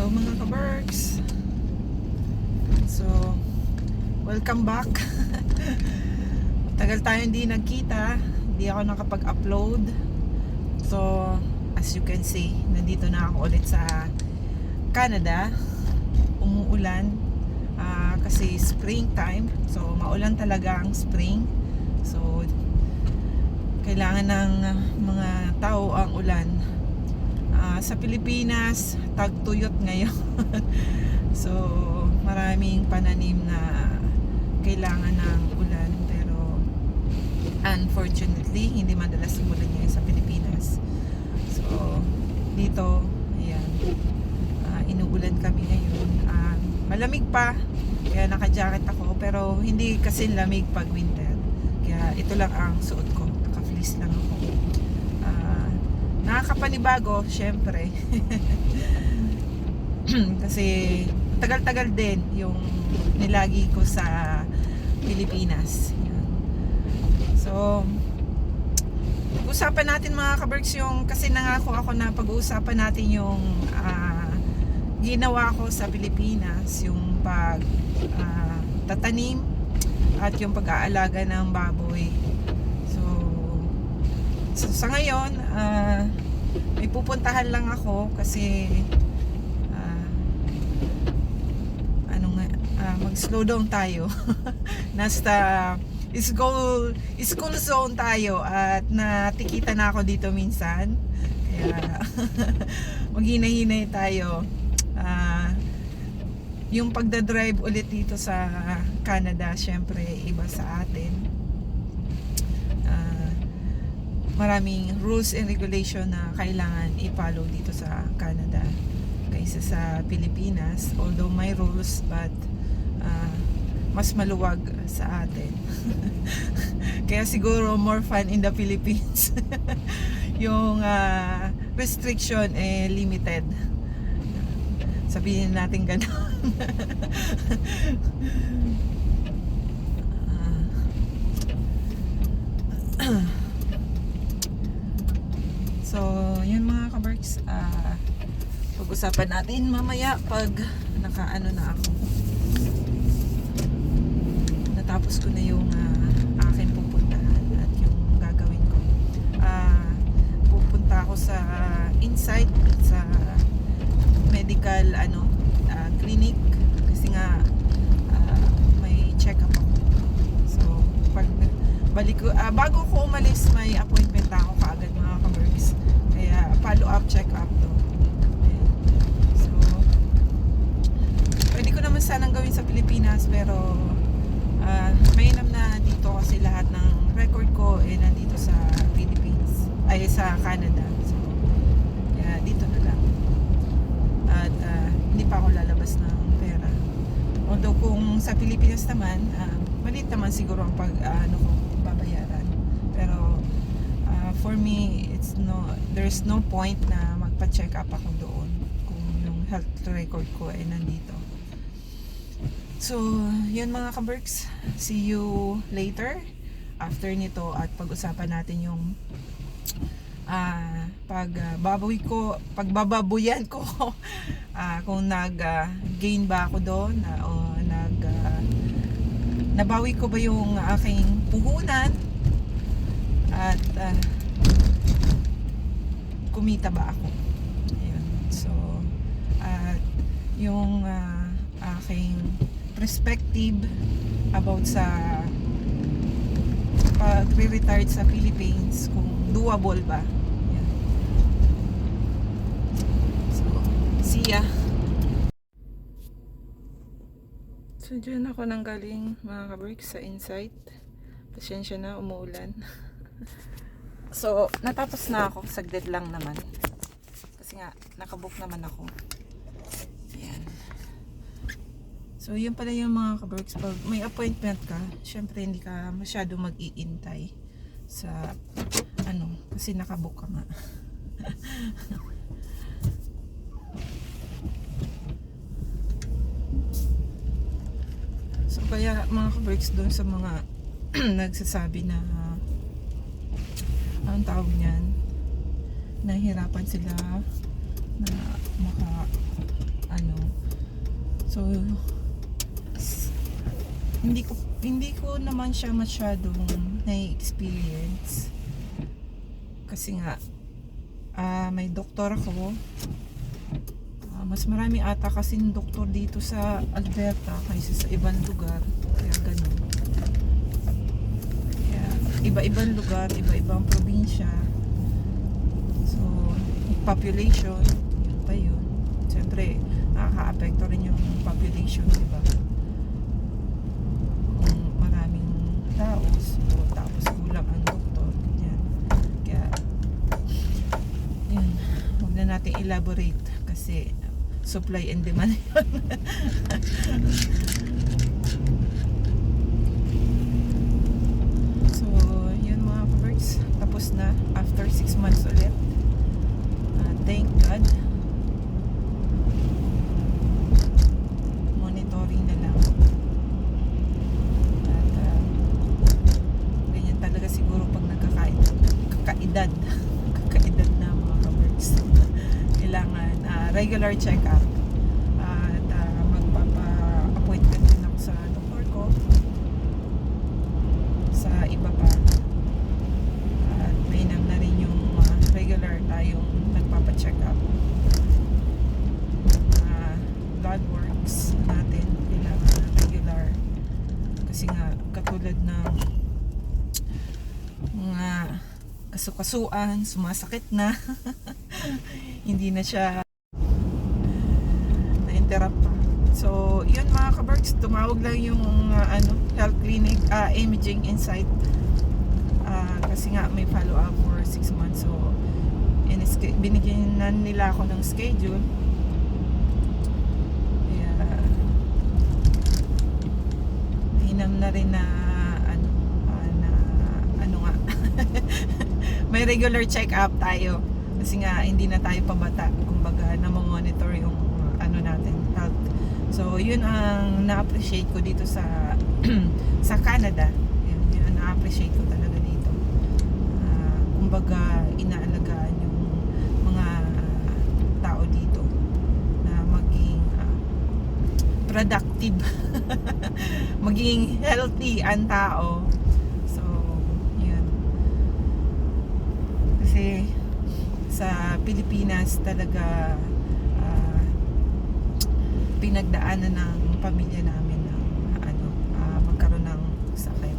Hello mga ka-Berks. So, welcome back. Tagal tayo hindi nagkita. Hindi ako nakapag-upload. So, as you can see, nandito na ako ulit sa Canada. Umuulan kasi springtime. So, maulan talaga ang spring. So, kailangan ng mga tao ang ulan. Sa Pilipinas, tagtuyot ngayon. So, maraming pananim na kailangan ng ulan, pero unfortunately, hindi madalas umulan ngayon sa Pilipinas. So, dito, ayan, inuulan kami ngayon. Malamig pa, kaya naka-jacket ako, pero hindi kasi lamig pag winter. Kaya ito lang ang suot ko, naka-fleece lang ako. Nakakapanibago, syempre. Kasi tagal-tagal din yung nilagi ko sa Pilipinas. Yan. So, pag-usapan natin mga ka-Berks yung, kasi nangako ako na pag-uusapan natin yung ginawa ko sa Pilipinas, yung tatanim at yung pag-aalaga ng baboy. So sa ngayon, may pupuntahan lang ako kasi mag-slow down tayo. Nasta school zone tayo at natikita na ako dito minsan. Kaya maghinay-hinay tayo. Yung pagdadrive ulit dito sa Canada, syempre iba sa atin. Maraming rules and regulation na kailangan i-follow dito sa Canada kaysa sa Pilipinas, although may rules, but mas maluwag sa atin. Kaya siguro more fun in the Philippines. Yung restriction limited, sabihin natin gano'n. So, yun mga ka-Berks, pag-usapan natin mamaya pag nakaano na ako. Natapos ko na yung aking pupuntahan at yung gagawin ko. Pupunta ako sa Insight, sa medical clinic, kasi nga may check-up ako. So, pag balik ko, bago ko umalis, may appointment ako kaagad mga ka-Berks. Kaya follow-up check-up to. So, pwede ko naman sanang gawin sa Pilipinas, pero mainam na dito kasi lahat ng record ko nandito sa Philippines, ay sa Canada. So, kaya dito na lang. At hindi pa ako lalabas ng pera. Although kung sa Pilipinas naman, maliit naman siguro ang ko babayaran. Pero for me, there's no point na magpa-check up ako doon kung yung health record ko ay nandito. So, yun mga ka-Berks, see you later after nito at pag-usapan natin yung pagbababuyan ko kung nag-gain ba ako doon o nabawi ko ba yung aking puhunan at kumita ba ako. Ayun. So, yung aking perspective about sa pag-re-retired sa Philippines, kung doable ba. Yan. So, see ya. So, dyan ako nanggaling mga ka-Berks sa Insight. Pasensya na, umuulan. So, natapos na ako. Saglit lang naman. Kasi nga, nakabook naman ako. Ayan. So, yun pala yung mga ka-Berks. Pag may appointment ka, syempre hindi ka masyado mag-iintay sa kasi nakabook ka nga. So, kaya mga ka-Berks, doon sa mga nagsasabi na anong tawag niyan, nahihirapan sila na ano. So hindi ko naman siya masyadong na-experience kasi nga may doktor ako. Mas marami ata kasing doktor dito sa Alberta kaysa sa ibang lugar, kaya ganun. Kaya iba-ibang lugar, iba-ibang probinsya, so population, yun pa yun. Siyempre nakaka-apekto rin yung population, diba? Kung maraming tao, so, tapos kulang ang doktor, yan. Kaya yun, huwag na natin elaborate kasi supply and demand. So yun mga ka-birds, tapos na after 6 months ulit. Thank God. Monitoring na lang. At ganyan talaga siguro pag kakaedad na mga ka-birds. Kailangan regular check-up at magpapa-appointment din ako sa doktor ko, sa iba pa, at mainam na rin yung regular tayong nagpapa-check-up. Blood works natin kailangan regular kasi nga katulad ng mga kasukasuan, sumasakit na. Hindi na siya na-interrupt pa. So, yun mga ka-birds, tumawag lang yung health clinic, Imaging Insight. Kasi nga may follow-up for 6 months. So, binigyan na nila ako ng schedule. Kaya, hinam na rin na may regular check-up tayo. Kasi nga hindi na tayo pabata, kumbaga na-monitor yung natin, health. So yun ang na-appreciate ko dito sa sa Canada. Yun ang na-appreciate ko talaga dito. Kumbaga inaalagaan yung mga tao dito na maging productive. Maging healthy ang tao. So yun. Kasi sa Pilipinas talaga pinagdaanan ng pamilya namin ng magkaroon ng sakit.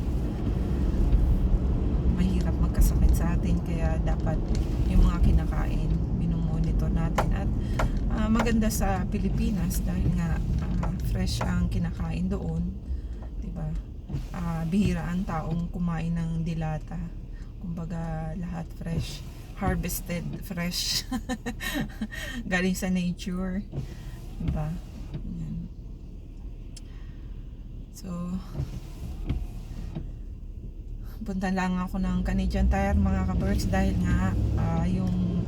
Mahirap magkasakit sa atin, kaya dapat yung mga kinakain minomonitor natin. At maganda sa Pilipinas dahil nga fresh ang kinakain doon, diba? Bihira ang taong kumain ng dilata, kumbaga lahat fresh, harvested, fresh. Galing sa nature, diba? Yan. So punta lang ako ng Canadian Tire mga ka-birds dahil nga yung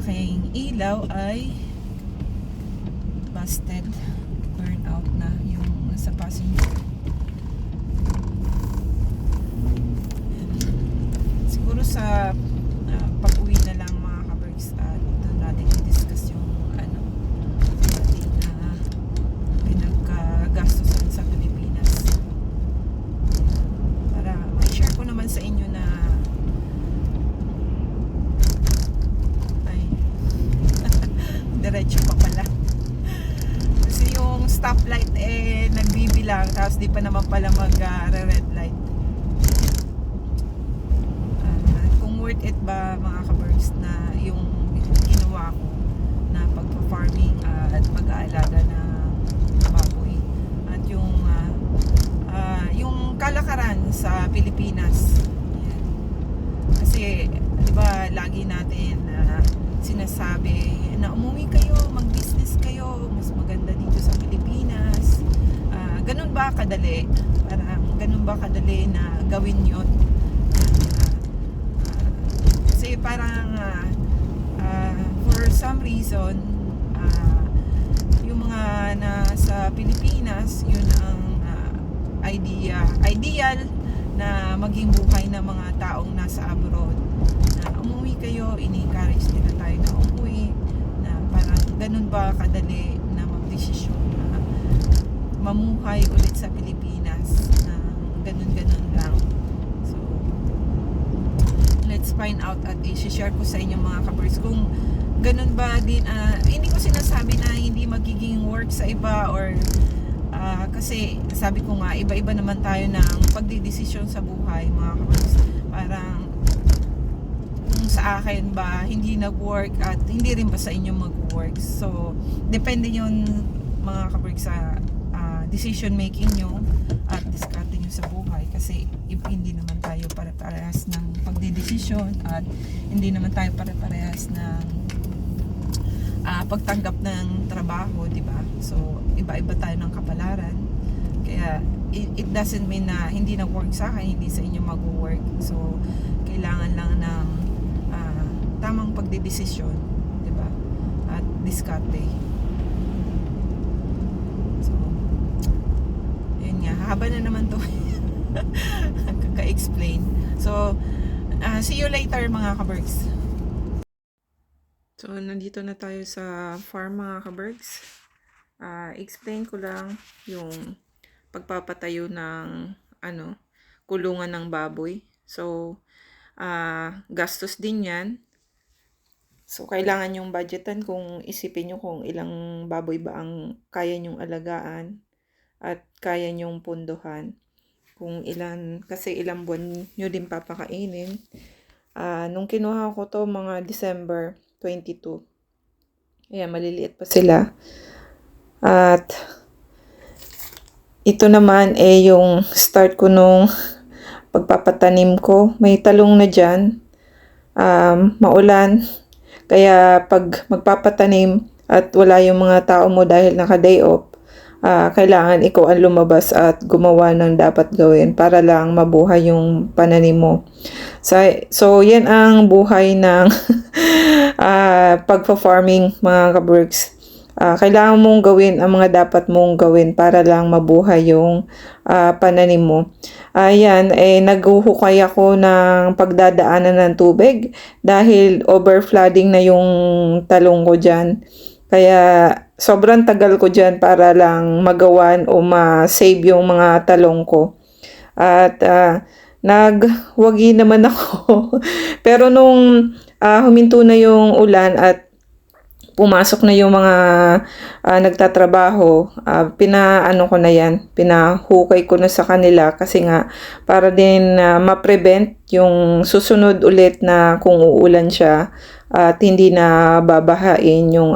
aking ilaw ay busted, burn out na yung sa passenger. Siguro sa pag-uwi na lang mga ka-birds, doon natin i-discuss yung ating pinagkagastusan sa Pilipinas, para ma-share ko naman sa inyo na ay diretso pa pala kasi yung stoplight nagbibilang, tapos di pa naman pala mag-red light. Worth it ba mga ka-birds na yung ginawa ko na pagpa-farming at pag-aalaga ng baboy at yung kalakaran sa Pilipinas? Yan. Kasi di ba lagi natin sinasabi na umuwi kayo, mag-business kayo, mas maganda dito sa Pilipinas. Ganun ba kadali? Parang ganun ba kadali na gawin yon? Kasi parang for some reason yung mga nasa Pilipinas, yun ang ideal na maging buhay ng mga taong nasa abroad, na umuwi kayo, ini-encourage nila tayo na umuwi, na parang ganun ba kadali na magdesisyon na mamuhay ulit sa Pilipinas na ganun-ganun lang. So let's find out at i-share ko sa inyo mga kabers kung ganun ba din. Hindi ko sinasabi na hindi magiging work sa iba or kasi sabi ko nga iba-iba naman tayo ng pagdidesisyon sa buhay mga kabers. Parang kung sa akin ba hindi nag-work at hindi rin ba sa inyo mag-work, so depende yun mga kabers sa decision making nyo at diskarte nyo sa buhay, kasi hindi naman tayo pare-parehas ng pagdidesisyon at hindi naman tayo pare-parehas ng pagtanggap ng trabaho, di ba? So iba-iba tayo ng kapalaran, kaya it doesn't mean na hindi nag-work sa akin, hindi sa inyo mag-work. So kailangan lang ng tamang pagdidesisyon, di ba? At diskarte. So yun nga, haba na naman to kaka-explain. So see you later mga kabergs. So nandito na tayo sa farm mga kabergs. Explain ko lang yung pagpapatayo ng kulungan ng baboy. So gastos din yan. So kailangan yung budgetan kung isipin nyo kung ilang baboy ba ang kaya nyong alagaan at kaya nyong punduhan. Kung ilan, kasi ilang buwan nyo din papakainin. Nung kinuha ko to mga December 22. Ayan, maliliit pa sila. At ito naman yung start ko nung pagpapatanim ko. May talong na dyan. Maulan. Kaya pag magpapatanim at wala yung mga tao mo dahil naka-day off, kailangan ikaw ang lumabas at gumawa ng dapat gawin para lang mabuhay yung pananim mo. So yan ang buhay ng pagpa-farming mga kabergs. Kailangan mong gawin ang mga dapat mong gawin para lang mabuhay yung pananim mo. Ayan, naghuhukay ako ng pagdadaanan ng tubig dahil overflooding na yung talong ko dyan. Kaya sobrang tagal ko dyan para lang magawan o ma-save yung mga talong ko. At nagwagi naman ako. Pero nung huminto na yung ulan at pumasok na yung mga nagtatrabaho, pinaano ko na yan, pinahukay ko na sa kanila kasi nga para din ma-prevent yung susunod ulit na kung uulan siya at hindi na babahain yung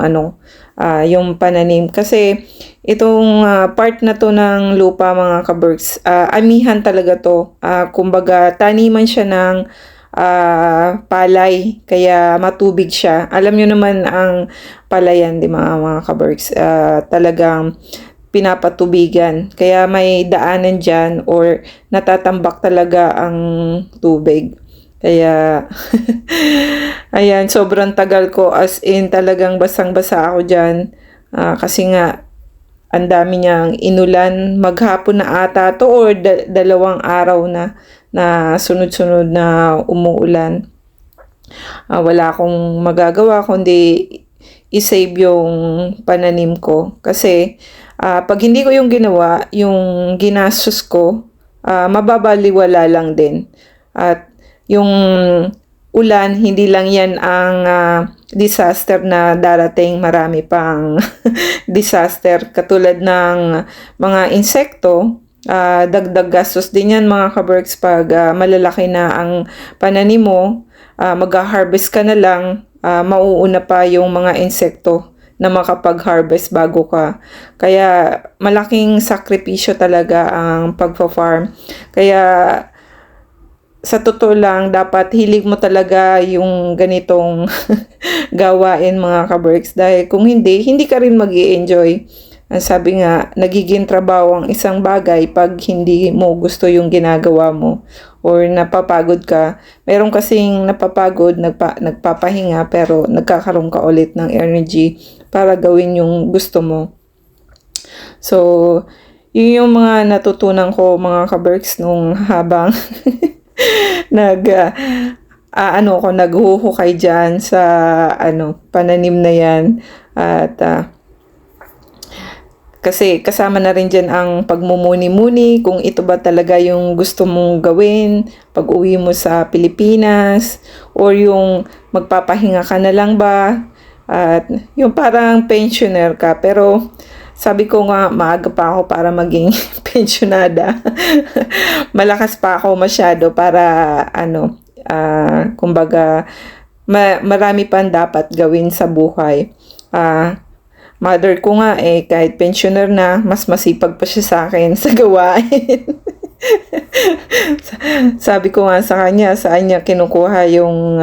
yung pananim. Kasi itong part na to ng lupa mga kabergs, amihan talaga to. Kumbaga taniman siya ng palay, kaya matubig siya. Alam nyo naman ang palayan, di mga kabergs, talagang pinapatubigan. Kaya may daanan dyan or natatambak talaga ang tubig. Kaya ayan, sobrang tagal ko, as in talagang basang-basa ako dyan. Kasi nga ang dami niyang inulan, maghapon na ata to or dalawang araw na sunod-sunod na umuulan. Wala akong magagawa kundi i-save yung pananim ko. Kasi pag hindi ko yung ginawa, yung ginastos ko, mababaliwala lang din. At yung ulan, hindi lang yan ang disaster na darating, marami pang disaster katulad ng mga insekto. Dagdag gastos din yan mga kabergs pag malalaki na ang pananim mo, mag-harvest ka na lang, mauuna pa yung mga insekto na makapag-harvest bago ka. Kaya malaking sakripisyo talaga ang pagpa-farm. Kaya sa totoo lang, dapat hilig mo talaga yung ganitong gawain mga kabergs. Dahil kung hindi ka rin mag-i-enjoy. Sabi nga, nagiging trabaho ang isang bagay pag hindi mo gusto yung ginagawa mo. Or napapagod ka. Meron kasing napapagod, nagpapahinga, pero nagkakaroon ka ulit ng energy para gawin yung gusto mo. So, yun yung mga natutunan ko mga kabergs nung habang ano ako, naghuhukay dyan sa pananim na yan. At kasi kasama na rin dyan ang pagmumuni-muni kung ito ba talaga yung gusto mong gawin pag uwi mo sa Pilipinas, or yung magpapahinga ka na lang ba, at yung parang pensioner ka. Pero sabi ko nga, maaga pa ako para maging pensionada. Malakas pa ako masyado para kumbaga marami pang dapat gawin sa buhay. Mother ko nga kahit pensioner na, mas masipag pa siya sa akin sa gawain. Sabi ko nga sa kanya, saan niya kinukuha yung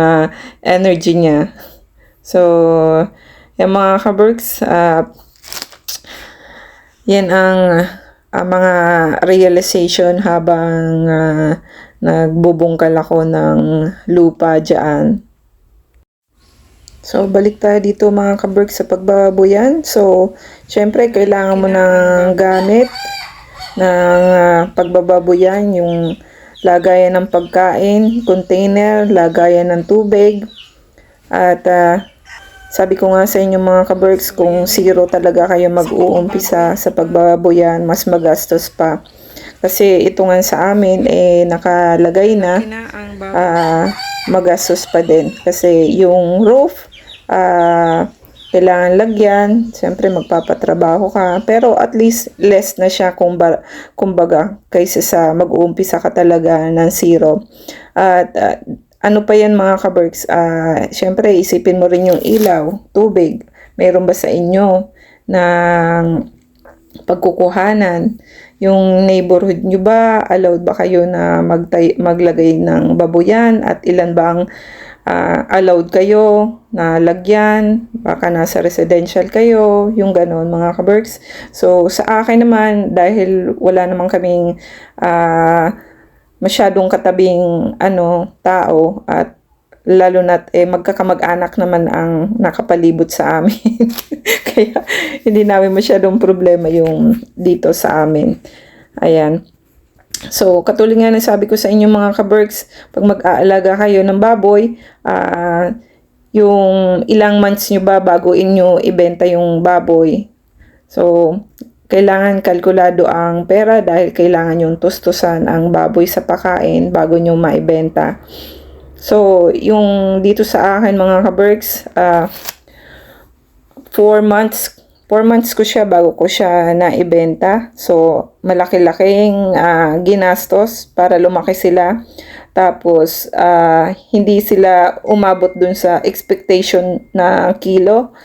energy niya. So, yung mga kaberks, yan ang mga realization habang nagbubungkal ako ng lupa dyan. So, balik tayo dito mga kaberks sa pagbababoyan. So, syempre, kailangan mo ng gamit ng pagbababoyan, yung lagayan ng pagkain, container, lagayan ng tubig. At sabi ko nga sa inyo mga kaberks, kung zero talaga kayo mag-uumpisa sa pagbababoyan, mas magastos pa. Kasi ito nga sa amin, nakalagay na, magastos pa din. Kasi yung roof, kailangan lagyan, siyempre magpapatrabaho ka, pero at least less na siya kumbaga kaysa sa mag-uumpisa ka talaga ng zero. At ano pa yan mga kaberks, siyempre isipin mo rin yung ilaw, tubig, mayroon ba sa inyo ng pagkukuhanan? Yung neighborhood nyo ba, allowed ba kayo na maglagay ng baboyan, at ilan bang allowed kayo na lagyan, baka nasa residential kayo, yung ganon mga kaberks. So sa akin naman, dahil wala naman kaming masyadong katabing tao, at lalo na't magkakamag-anak naman ang nakapalibot sa amin. Kaya hindi namin masyadong problema yung dito sa amin. Ayan. So, katulad nga ng sabi ko sa inyo mga kaberks, pag mag-aalaga kayo ng baboy, yung ilang months nyo ba bago inyo ibenta yung baboy. So, kailangan kalkulado ang pera dahil kailangan yung tustusan ang baboy sa pakain bago nyo maibenta. So, yung dito sa akin mga kaberks, 4 months ko siya bago ko siya naibenta. So, malaki-laking ginastos para lumaki sila. Tapos, hindi sila umabot dun sa expectation na kilo.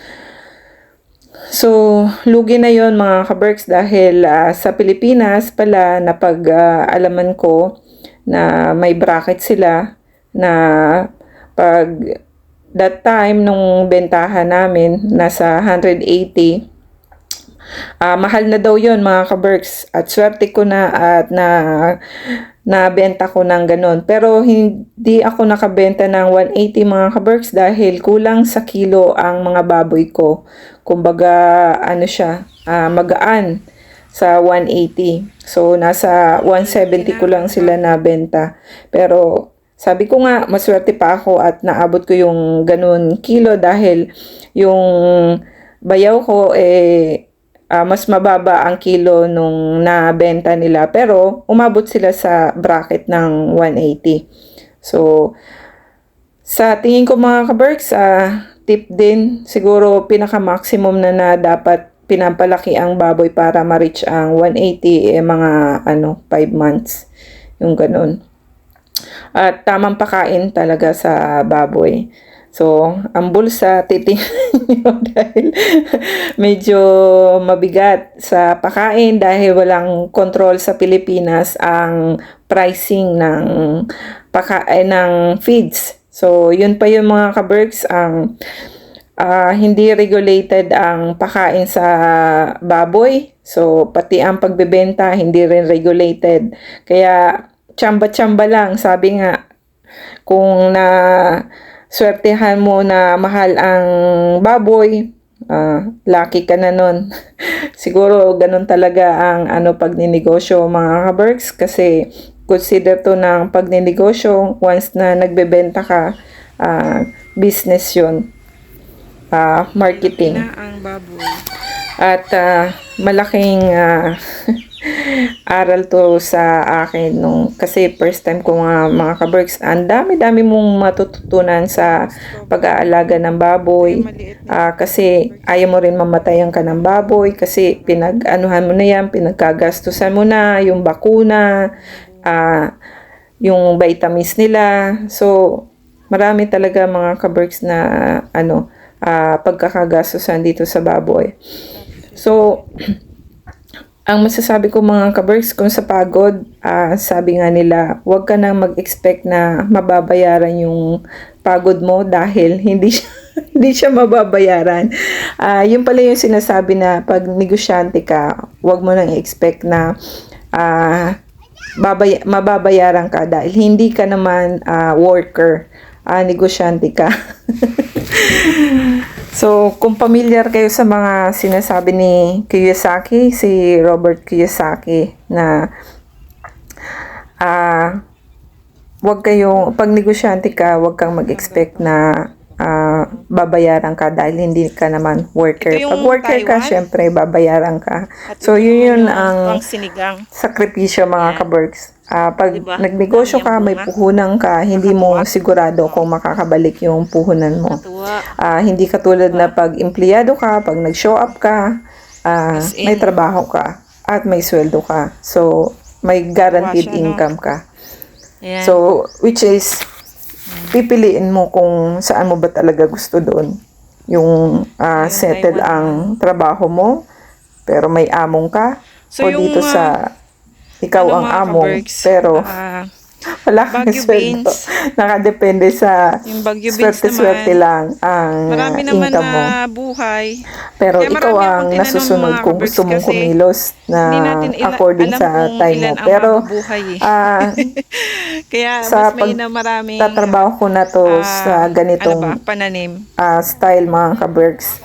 So, lugi na yon mga kaberks, dahil sa Pilipinas pala napag-alaman ko na may bracket sila na pag that time nung bentahan namin nasa 180, mahal na daw yon mga kaberks, at swerte ko na at nabenta ko ng ganun. Pero hindi ako nakabenta ng 180 mga kaberks dahil kulang sa kilo ang mga baboy ko. Kumbaga siya, magaan sa 180. So nasa 170 ko lang sila nabenta. Pero sabi ko nga, maswerte pa ako at naabot ko yung ganun kilo dahil yung bayaw ko mas mababa ang kilo nung nabenta nila, pero umabot sila sa bracket ng 180. So, sa tingin ko mga kaberks, tip din, siguro pinaka-maximum na dapat pinapalaki ang baboy para ma-reach ang 180, mga 5 months. Yung ganun. At tamang pakain talaga sa baboy. So, ang bulsa, titingnan nyo dahil medyo mabigat sa pakain dahil walang control sa Pilipinas ang pricing ng feeds. So, yun pa yung mga kaberks, ang hindi regulated ang pakain sa baboy. So, pati ang pagbebenta, hindi rin regulated. Kaya, tsamba-tsamba lang, sabi nga, kung swertehan mo na mahal ang baboy, lucky ka na nun. Siguro ganun talaga ang pagninegosyo mga kaberks, kasi consider to ng pagnenegosyo. Once na nagbebenta ka, business yun, marketing. Na ang baboy. At malaking aral to sa akin kasi first time ko mga kaberks, ang dami-dami mong matututunan sa pag-aalaga ng baboy. Kasi ayaw mo rin mamatayan ka ng baboy kasi pinag-anuhan mo na yan, pinagkagastusan mo na yung bakuna, yung vitamins nila. So marami talaga mga kaberks na pagkakagastusan dito sa baboy. So ang masasabi ko mga kaberks, kung sa pagod, sabi nga nila, huwag ka nang mag-expect na mababayaran yung pagod mo dahil hindi siya mababayaran. Yun pala yung sinasabi na pag negosyante ka, huwag mo nang i-expect na mababayaran ka dahil hindi ka naman worker, negosyante ka. So, kung familiar kayo sa mga sinasabi ni Kiyosaki, si Robert Kiyosaki, na pag negosyante ka, wag kang mag-expect na babayaran ka dahil hindi ka naman worker. Pag worker ka, syempre babayaran ka. So, yun ang sakripisyo mga kaberks. Pag nagnegosyo ka, may puhunan ka, hindi mo sigurado kung makakabalik yung puhunan mo. Hindi katulad na pag empleyado ka, pag nag-show up ka, may trabaho ka at may sweldo ka. So, may guaranteed income ka. So, which is, pipiliin mo kung saan mo ba talaga gusto doon. Yung settle ang trabaho mo, pero may among ka, o dito sa ikaw ang amo, pero wala kang sweldo. Nakadepende sa swerte-swerte lang ang marami naman income mo. na buhay. Pero Kaya ikaw ang nasusunod kung gusto mong kumilos na according sa time mo. Pero kaya sa mas may na maraming tatrabaho ko na to sa ganitong pananim. Style mga kaberks.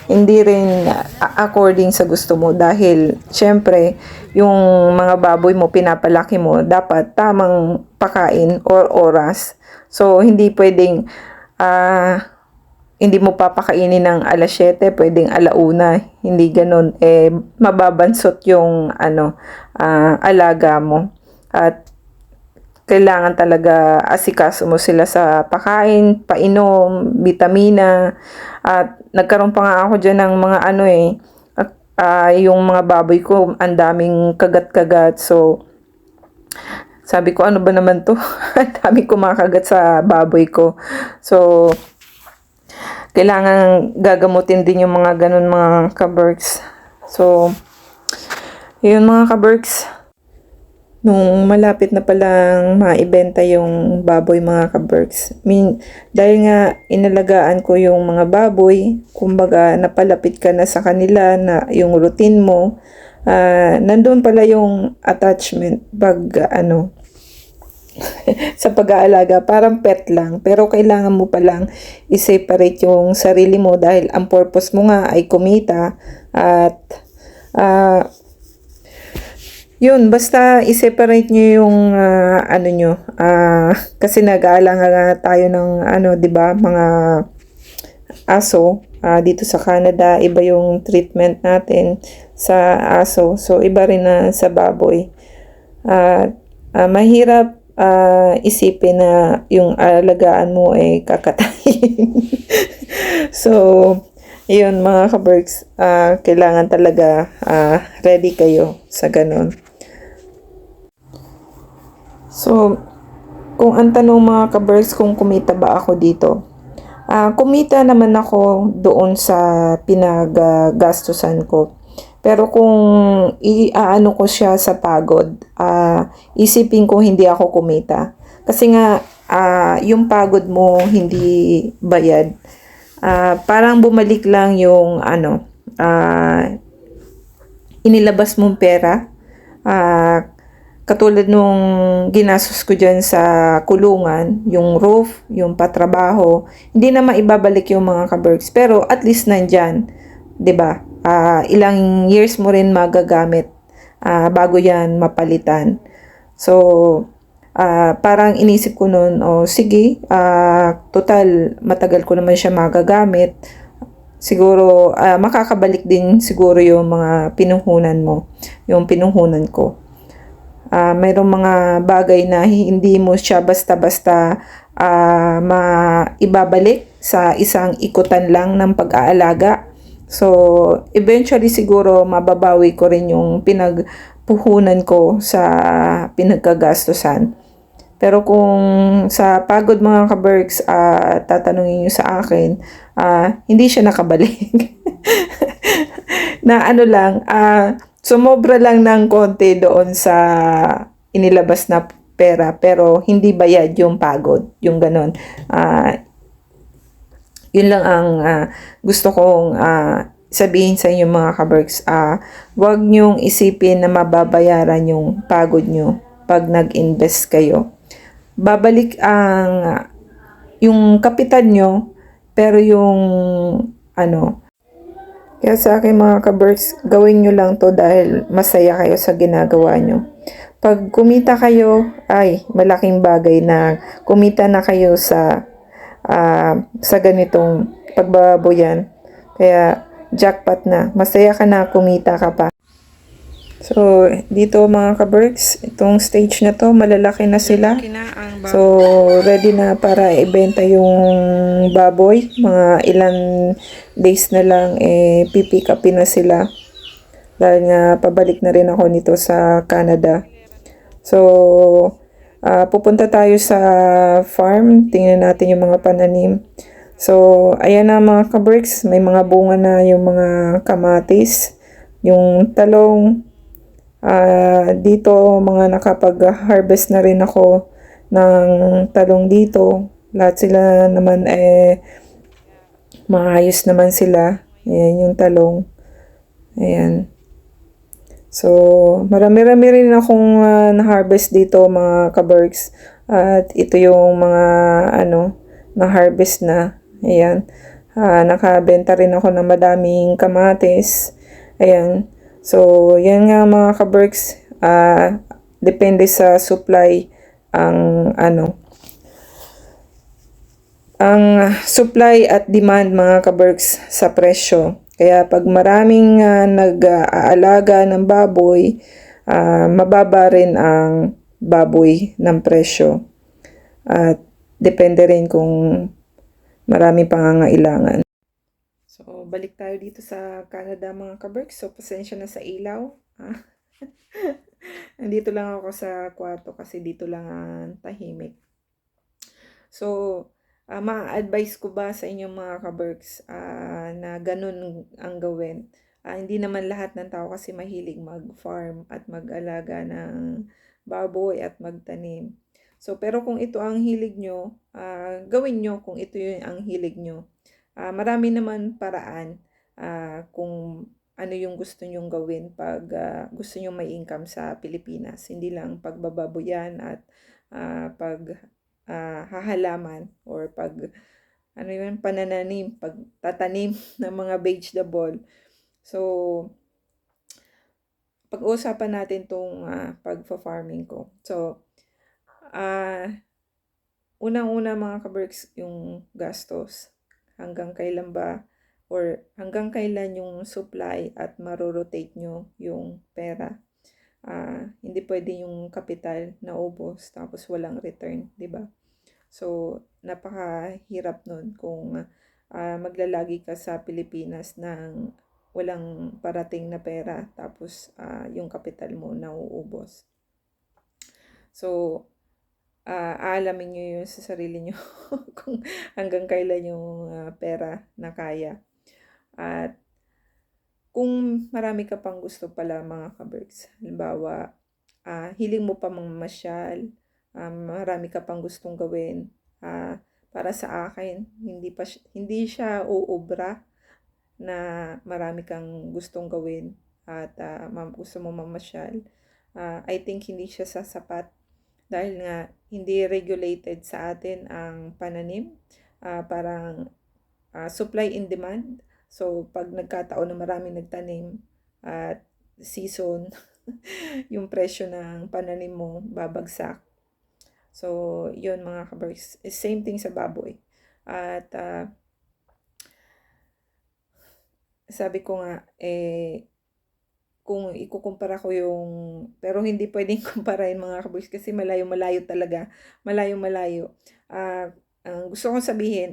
Hindi rin according sa gusto mo dahil syempre yung mga baboy mo pinapalaki mo dapat tamang pakain or oras. So hindi pwedeng hindi mo papakainin ng alas 7, pwedeng alauna, hindi ganoon, mababansot yung alaga mo. At kailangan talaga asikaso mo sila sa pakain, painom, vitamina. At nagkaroon pa nga ako dyan ng mga yung mga baboy ko, ang daming kagat-kagat. So, sabi ko, ano ba naman to? Ang daming kumakagat sa baboy ko. So, kailangan gagamutin din yung mga ganun mga kaberks. So, yun mga kaberks. Nung malapit na palang maibenta yung baboy mga kaberks. Dahil nga inalagaan ko yung mga baboy, kumbaga napalapit ka na sa kanila na yung routine mo, nandun pala yung attachment pag sa pag-aalaga, parang pet lang. Pero kailangan mo palang i-separate yung sarili mo dahil ang purpose mo nga ay kumita at yun, basta i-separate nyo yung kasi nag-aalanga tayo ng 'di ba, mga aso dito sa Canada, iba yung treatment natin sa aso. So iba rin na sa baboy. Mahirap isipin na yung alagaan mo ay kakatayin. So yun mga kaberks, kailangan talaga ready kayo sa ganun. So, kung ang tanong mga kaberks kung kumita ba ako dito, kumita naman ako doon sa pinaggastusan ko. Pero kung iaano ko siya sa pagod, isipin ko hindi ako kumita. Kasi nga, yung pagod mo hindi bayad. Parang bumalik lang yung inilabas mong pera. Katulad nung ginastos ko dyan sa kulungan, yung roof, yung patrabaho, hindi na maibabalik yung mga kaberks. Pero at least nandyan, 'di ba? Ilang years mo rin magagamit bago yan mapalitan. So, parang inisip ko noon, sige, total matagal ko naman siya magagamit. Siguro, makakabalik din siguro yung mga pinuhunan mo, yung pinuhunan ko. Mayroong mga bagay na hindi mo siya basta-basta maibabalik sa isang ikutan lang ng pag-aalaga. So, eventually siguro mababawi ko rin yung pinagpuhunan ko sa pinagkagastusan. Pero kung sa pagod mga ka-Berks, tatanungin nyo sa akin, hindi siya nakabalik. Na ano lang, sumobra lang ng konti doon sa inilabas na pera, pero hindi bayad yung pagod, yung ganon. Yun lang ang gusto kong sabihin sa inyo mga ka-Berks. Huwag nyong isipin na mababayaran yung pagod nyo pag nag-invest kayo. Babalik ang yung kapital nyo, pero yung kaya sa akin mga ka-Berks, gawin nyo lang to dahil masaya kayo sa ginagawa nyo. Pag kumita kayo, ay malaking bagay na kumita na kayo sa ganitong pagbababoyan. Kaya jackpot na, masaya ka na, kumita ka pa. So, dito mga ka-Berks, itong stage na to, malalaki na sila. So, ready na para ibenta yung baboy. Mga ilang days na lang, pipick upin na sila. Dahil nga, pabalik na rin ako nito sa Canada. So, pupunta tayo sa farm. Tingnan natin yung mga pananim. So, ayan na mga ka-Berks, may mga bunga na yung mga kamatis, yung talong. Dito mga nakapag-harvest na rin ako ng talong dito. Lahat sila naman maayos naman sila. Ayan yung talong. Ayan. So, marami-rami rin akong na-harvest dito mga ka-Berks. At ito yung mga na-harvest na. Ayan. Nakabenta rin ako ng madaming kamatis. Ayan. So, yan nga mga ka-Berks, depende sa supply ang supply at demand mga ka-Berks sa presyo. Kaya pag maraming nag-aalaga ng baboy, mababa rin ang baboy ng presyo. At depende rin kung marami pangangailangan. So, balik tayo dito sa Canada mga ka-Berks. So, pasensya na sa ilaw. Nandito lang ako sa kwarto kasi dito lang tahimik. So, ma-advise ko ba sa inyong mga ka-Berks na ganun ang gawin? Hindi naman lahat ng tao kasi mahilig mag-farm at mag-alaga ng baboy at magtanim. So, pero kung ito ang hilig nyo, gawin nyo kung ito yung ang hilig nyo. Marami naman paraan kung ano yung gusto nyong gawin pag gusto nyong may income sa Pilipinas. Hindi lang pagbababoyan at hahalaman or panananim, pagtatanim ng mga vegetable. So, pag-uusapan natin tong pagfa-farming ko. So, unang-una mga ka-Berks, yung gastos. Hanggang kailan ba or hanggang kailan yung supply at marorotate nyo yung pera. Hindi pwede yung capital na ubos tapos walang return, di ba? So, napakahirap nun kung maglalagi ka sa Pilipinas ng walang parating na pera tapos yung capital mo nauubos. So, aalamin nyo yun sa sarili nyo kung hanggang kailan yung pera na kaya. At kung marami ka pang gusto pala mga ka-Berks, halimbawa, hiling mo pa mamasyal, marami ka pang gustong gawin, para sa akin, hindi siya uubra na marami kang gustong gawin at gusto mo mamasyal. I think hindi siya sasapat dahil nga hindi regulated sa atin ang pananim. Parang supply and demand. So, pag nagkataon na maraming nagtanim at season, yung presyo ng pananim mo babagsak. So, yun mga kaberks. Same thing sa baboy. At sabi ko nga, kung ikukumpara ko yung, pero hindi pwedeng kumparain mga kaberks kasi malayo-malayo talaga. Malayo-malayo. Ang gusto kong sabihin,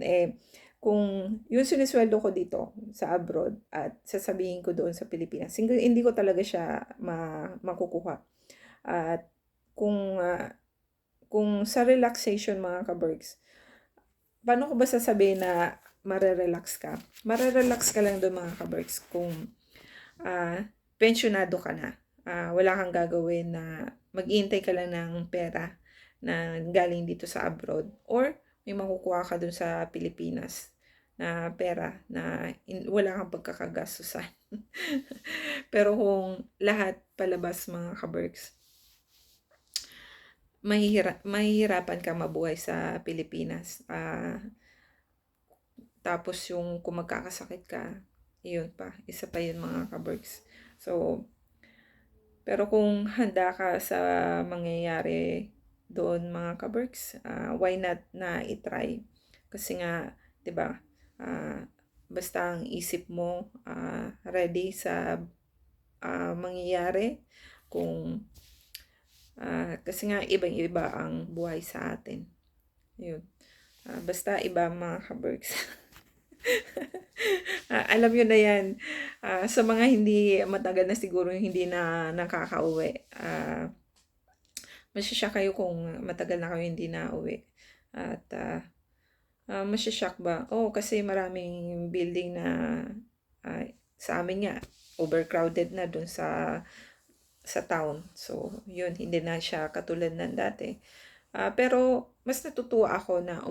kung yung sinisweldo ko dito sa abroad at sasabihin ko doon sa Pilipinas, hindi ko talaga siya makukuha. At kung sa relaxation mga kaberks, paano ko ba sasabihin na marerelax ka? Marerelax ka lang doon mga kaberks kung pensyonado ka na. Wala kang gagawin na mag-iintay ka lang ng pera na galing dito sa abroad or may makukuha ka doon sa Pilipinas na pera na wala kang pagkakagastusan. Pero kung lahat palabas mga kaberks, mahihirapan ka mabuhay sa Pilipinas. Tapos yung kung magkakasakit ka, yun pa, isa pa yun mga kaberks. So, pero kung handa ka sa mangyayari doon mga kaberks, why not na itry? Kasi nga, 'di ba? Basta ang isip mo ready sa mangyayari, kung kasi nga ibang-iba ang buhay sa atin. Yun. Basta iba mga kaberks. Alam nyo na yan. Sa mga hindi matagal na siguro hindi na nakakauwi. Masyashock kayo kung matagal na kayo hindi na uwi. At masyashock ba? Kasi maraming building na sa amin nga overcrowded na dun sa town. So, yun, hindi na siya katulad ng dati. Pero mas natutuwa ako na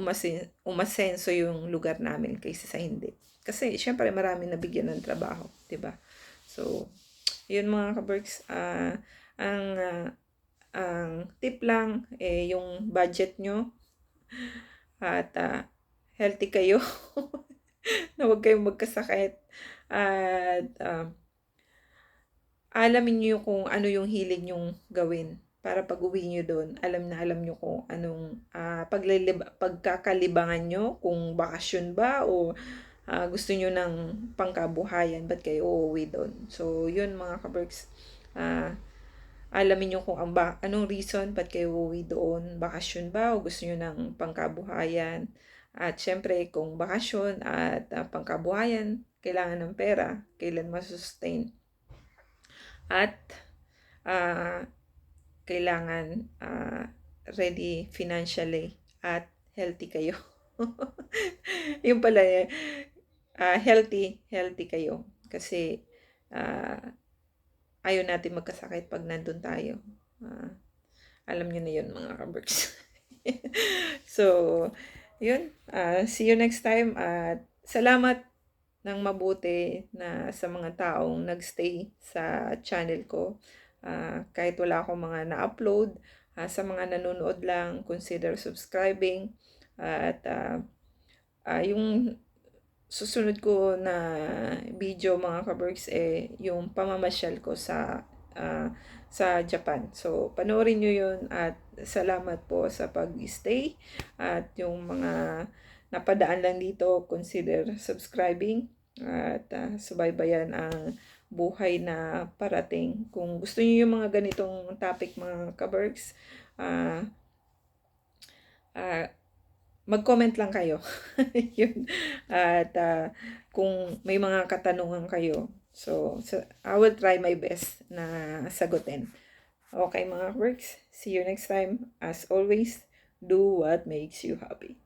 umasenso yung lugar namin kaysa sa hindi. Kasi syempre marami nabigyan ng trabaho, 'di ba? So, yun mga kaberks, ang tip lang yung budget nyo at healthy kayo na huwag kayong magkasakit at alamin nyo kung ano yung hilig nyong gawin para pag uwi nyo doon, alam nyo kung anong pagkakalibangan nyo, kung bakasyon ba o gusto nyo ng pangkabuhayan, ba't kayo uuwi doon. So, yun mga kaberks, alamin nyo kung anong reason ba't kayo uuwi doon, bakasyon ba o gusto nyo ng pangkabuhayan. At syempre, kung bakasyon at pangkabuhayan, kailangan ng pera, kailan masustain. At kailangan ready financially at healthy kayo. Yung pala, healthy kayo. Kasi ayaw natin magkasakit pag nandun tayo. Alam nyo na yun mga kaberks. So, yun. See you next time. At salamat ng mabuti na sa mga taong nagstay sa channel ko. Kahit wala akong mga na-upload, sa mga nanonood lang, consider subscribing. At yung susunod ko na video mga kaberks yung pamamasyal ko sa Japan. So, panoorin nyo yun at salamat po sa pag-stay. At yung mga napadaan lang dito, consider subscribing at subaybayan ang buhay na parating. Kung gusto niyo yung mga ganitong topic mga kaberks, mag-comment lang kayo. Yun. At kung may mga katanungan kayo, so I will try my best na sagutin. Okay mga kaberks, see you next time. As always, do what makes you happy.